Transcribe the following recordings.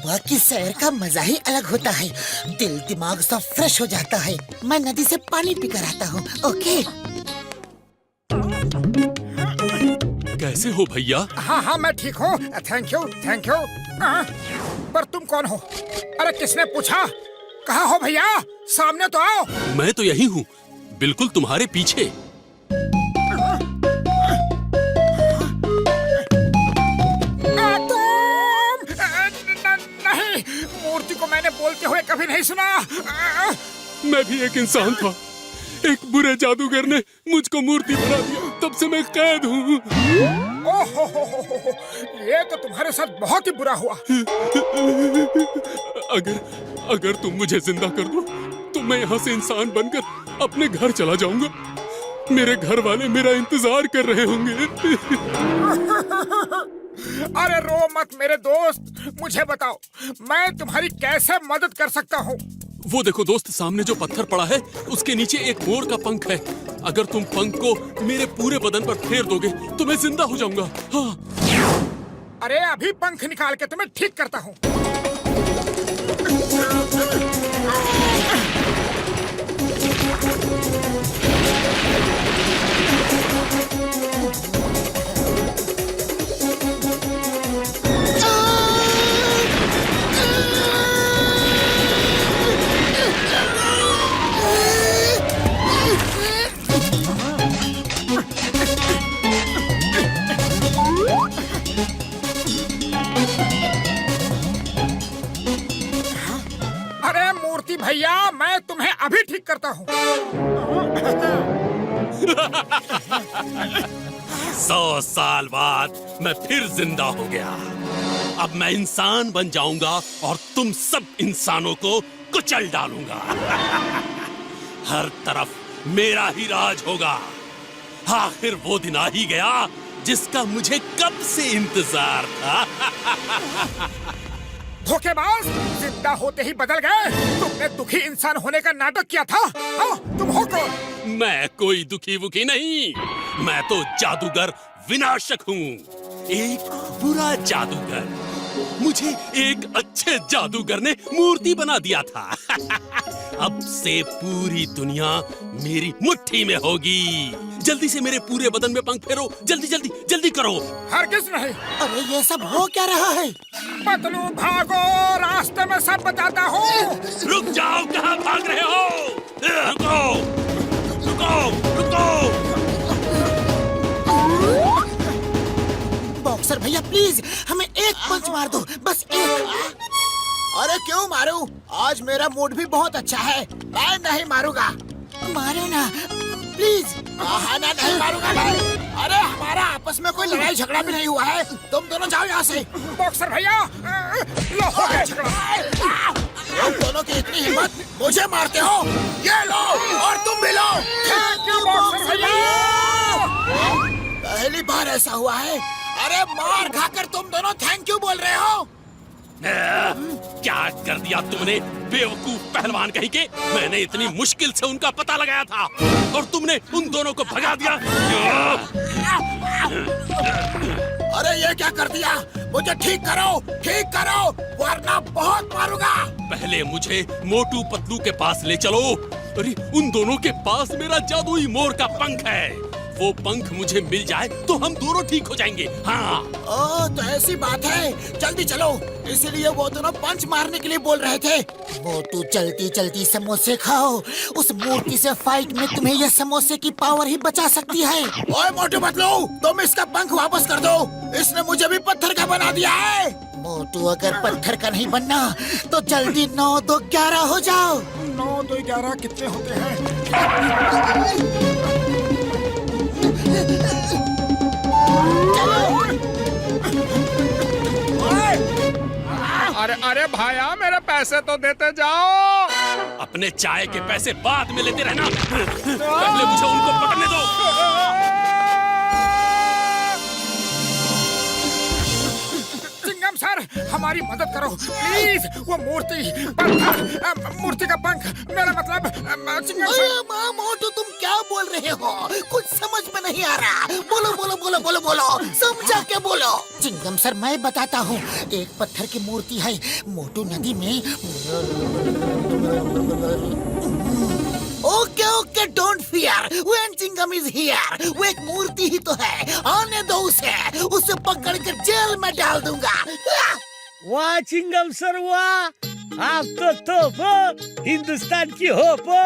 सुबह की सैर का मजा ही अलग होता है। दिल दिमाग सब फ्रेश हो जाता है। मैं नदी से पानी पीकर आता हूँ। ओके। कैसे हो भैया? हाँ हाँ मैं ठीक हूँ। Thank you thank you. पर तुम कौन हो? अरे किसने पूछा? कहाँ हो भैया? सामने तो आओ। मैं तो यही हूँ, बिल्कुल तुम्हारे पीछे। नहीं, मूर्ति को मैंने बोलते हुए कभी नहीं सुना। मैं भी एक इंसान था। एक बुरे जादूगर ने मुझको मूर्ति बना दिया, तब से मैं कैद हूँ। ओहो, ये तो तुम्हारे साथ बहुत ही बुरा हुआ। अगर तुम मुझे जिंदा कर दो तो मैं यहाँ से इंसान बनकर अपने घर चला जाऊंगा। मेरे घर वाले मेरा इंतजार कर रहे होंगे। अरे रो मत मेरे दोस्त, मुझे बताओ मैं तुम्हारी कैसे मदद कर सकता हूँ? वो देखो दोस्त, सामने जो पत्थर पड़ा है उसके नीचे एक मोर का पंख है। अगर तुम पंख को मेरे पूरे बदन पर फेर दोगे तो मैं जिंदा हो जाऊंगा। हाँ। अरे अभी पंख निकाल के तुम्हें ठीक करता हूँ। भैया मैं तुम्हें अभी ठीक करता हूँ। 100 साल बाद मैं फिर जिंदा हो गया। अब मैं इंसान बन जाऊंगा और तुम सब इंसानों को कुचल डालूंगा। हर तरफ मेरा ही राज होगा। आखिर वो दिन आ ही गया जिसका मुझे कब से इंतजार था। धोखेबाज, जिंदा होते ही बदल गए। तुमने दुखी इंसान होने का नाटक किया था। हाँ, तुम हो कौन? मैं कोई दुखी वुखी नहीं, मैं तो जादूगर विनाशक हूँ। एक बुरा जादूगर। मुझे एक अच्छे जादूगर ने मूर्ति बना दिया था। अब से पूरी दुनिया मेरी मुट्ठी में होगी। जल्दी से मेरे पूरे बदन में पंख फेरो, जल्दी जल्दी जल्दी करो। हरगिज़ नहीं। अरे ये सब हो क्या रहा है? पतलू भागो, रास्ते में सब बताता हूँ। रुक जाओ, कहाँ भाग रहे हो? रुको रुको रुको। बॉक्सर भैया प्लीज हमें एक पंच मार दो, बस एक। अरे क्यों मारूं? आज मेरा मूड भी बहुत अच्छा है। मैं नहीं मारूंगा। मारो ना प्लीज। बहाना नहीं मारूंगा मैं। अरे हमारा आपस में कोई लड़ाई झगड़ा भी नहीं हुआ है। तुम दोनों जाओ यहाँ से। बॉक्सर भैया, लो हो गया झगड़ा। तुम दोनों की इतनी हिम्मत, मुझे मारते हो? ये लो और तुम भी लो। थैंक यू बॉक्सर भैया। पहली बार ऐसा हुआ है। अरे मार खाकर तुम दोनों थैंक यू बोल रहे हो? क्या कर दिया तुमने बेवकूफ पहलवान कहीं के? मैंने इतनी मुश्किल से उनका पता लगाया था और तुमने उन दोनों को भगा दिया। अरे ये क्या कर दिया? मुझे ठीक करो वरना बहुत मारूंगा। पहले मुझे मोटू पतलू के पास ले चलो। अरे उन दोनों के पास मेरा जादुई मोर का पंख है। वो पंख मुझे मिल जाए तो हम दोनों ठीक हो जाएंगे। हाँ। ओह तो ऐसी बात है, जल्दी चलो। इसीलिए वो दोनों पंच मारने के लिए बोल रहे थे। मोटू चलती चलती समोसे खाओ। उस मूर्ति से फाइट में तुम्हें ये समोसे की पावर ही बचा सकती है। ओए मोटू पतलू, तुम इसका पंख वापस कर दो। इसने मुझे भी पत्थर का बना दिया है। मोटू अगर पत्थर का नहीं बनना तो जल्दी 9 2 11 हो जाओ। 9 2 11 कितने होते हैं? अरे अरे भाया, मेरे पैसे तो देते जाओ। अपने चाय के पैसे बाद में लेते रहना। पहले मुझे उनको पकड़ने दो। चिंगम सर, हमारी मदद करो प्लीज। वो मूर्ति पत्थर, मूर्ति का पंख, मेरा मतलब चिंगम सर। अरे माँ मोटू, तुम क्या बोल रहे हो? कुछ समझ में नहीं आ रहा। बोलो बोलो बोलो बोलो बोलो, समझा के बोलो। चिंगम सर, मैं बताता हूँ। एक पत्थर की मूर्ति है मोटू नदी में। Okay okay, don't fear, when Chingam is here. वो एक मूर्ति ही तो है, आने दो उसे पकड़ कर जेल में डाल दूंगा। वाह चिंगम सर वाह, आप तो तोप हो, हिंदुस्तान की होप हो।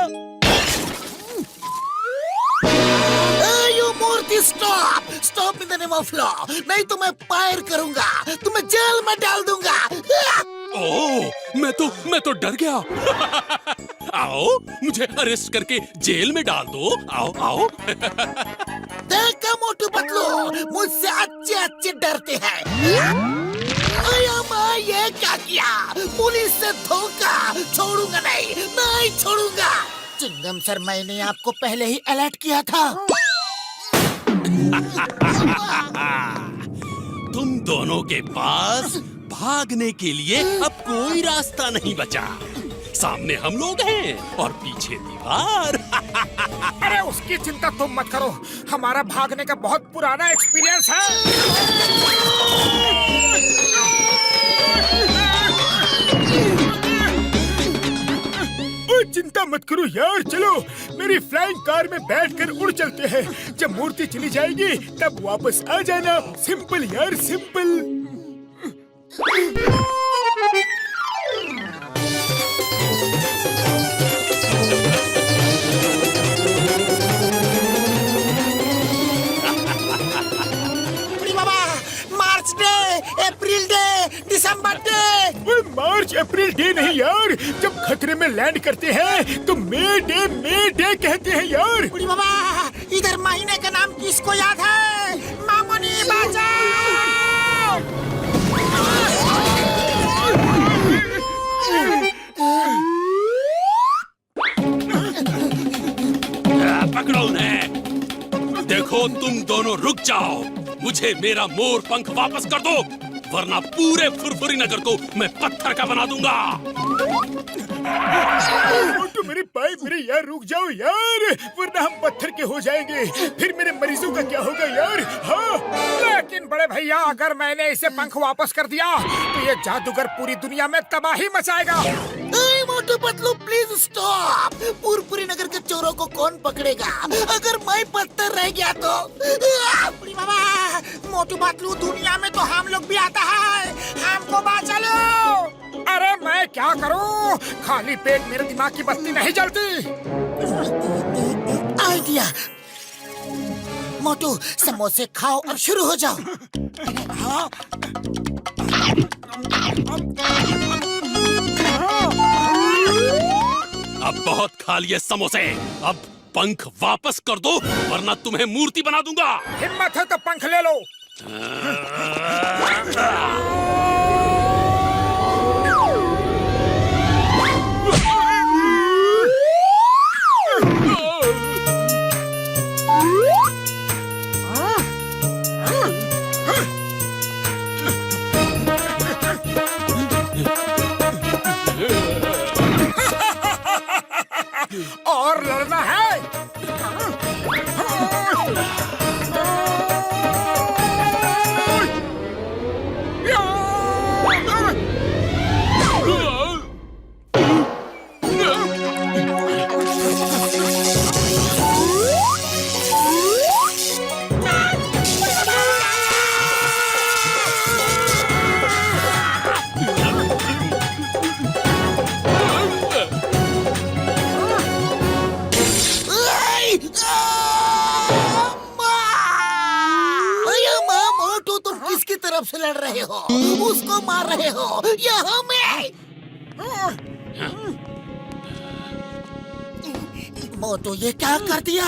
You Murti, stop stop in the name of law, नहीं तो मैं फायर करूंगा, तुम्हें जेल में डाल दूंगा। ओह, मैं तो डर गया। आओ, मुझे अरेस्ट करके जेल में डाल दो। आओ आओ। देखा मोटू पतलू, मुझसे अच्छे अच्छे डरते हैं। माँ, ये क्या किया? पुलिस से धोखा, छोड़ूंगा नहीं, नहीं छोड़ूंगा। चिंगम सर, मैंने आपको पहले ही अलर्ट किया था। तुम दोनों के पास भागने के लिए अब कोई रास्ता नहीं बचा। सामने हम लोग हैं और पीछे दीवार। अरे उसकी चिंता तुम मत करो, हमारा भागने का बहुत पुराना एक्सपीरियंस है। चिंता मत करो यार, चलो मेरी फ्लाइंग कार में बैठकर उड़ चलते हैं। जब मूर्ति चली जाएगी तब वापस आ जाना। सिंपल यार, सिंपल। मार्च डे, अप्रैल डे, दिसंबर डे। मार्च अप्रैल डे नहीं यार, जब खतरे में लैंड करते हैं तो मे डे कहते हैं यार। बुढ़ी बाबा, इधर महीने का नाम किसको याद है? मामूनी बचाओ। पकड़ो उन्हें। देखो, तुम दोनों रुक जाओ, मुझे मेरा मोर पंख वापस कर दो, वरना पूरे फुरफुरी नगर को मैं पत्थर का बना दूंगा। तो मेरे भाई, मेरे यार रुक जाओ यार, वरना हम पत्थर के हो जाएंगे। फिर मेरे मरीजों का क्या होगा यार? हाँ, लेकिन बड़े भैया, अगर मैंने इसे पंख वापस कर दिया तो ये जादूगर पूरी दुनिया में तबाही मचाएगा। Motu Patlu, please stop. पूरी नगर के चोरों को कौन पकड़ेगा अगर मैं पत्थर रह गया तो? बुढ़ी बाबा, मोटू पतलू, दुनिया में तो हम लोग भी आता है, हमको बचा लो। अरे मैं क्या करूं? खाली पेट मेरे दिमाग की बत्ती नहीं जलती। आइडिया। मोटू, समोसे खाओ और शुरू हो जाओ। अब बहुत खा लिए समोसे, अब पंख वापस कर दो, वरना तुम्हें मूर्ति बना दूंगा। हिम्मत है तो पंख ले लो। और लड़ना है। से लड़ रहे हो, उसको मार रहे हो या हमें? मोटू, ये क्या कर दिया?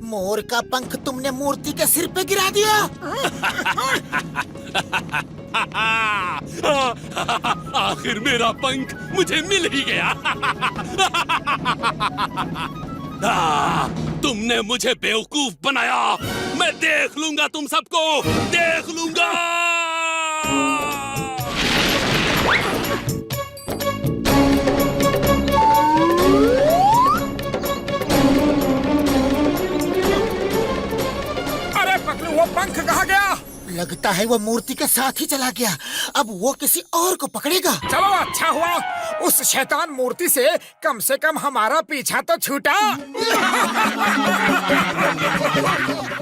मोर का पंख तुमने मूर्ति के सिर पे गिरा दिया। आखिर मेरा पंख मुझे मिल ही गया। तुमने मुझे बेवकूफ बनाया, मैं देख लूंगा तुम सबको, देख लूंगा। पतलू वो पंख कहाँ गया? लगता है वो मूर्ति के साथ ही चला गया। अब वो किसी और को पकड़ेगा। चलो अच्छा हुआ, उस शैतान मूर्ति से कम हमारा पीछा तो छूटा।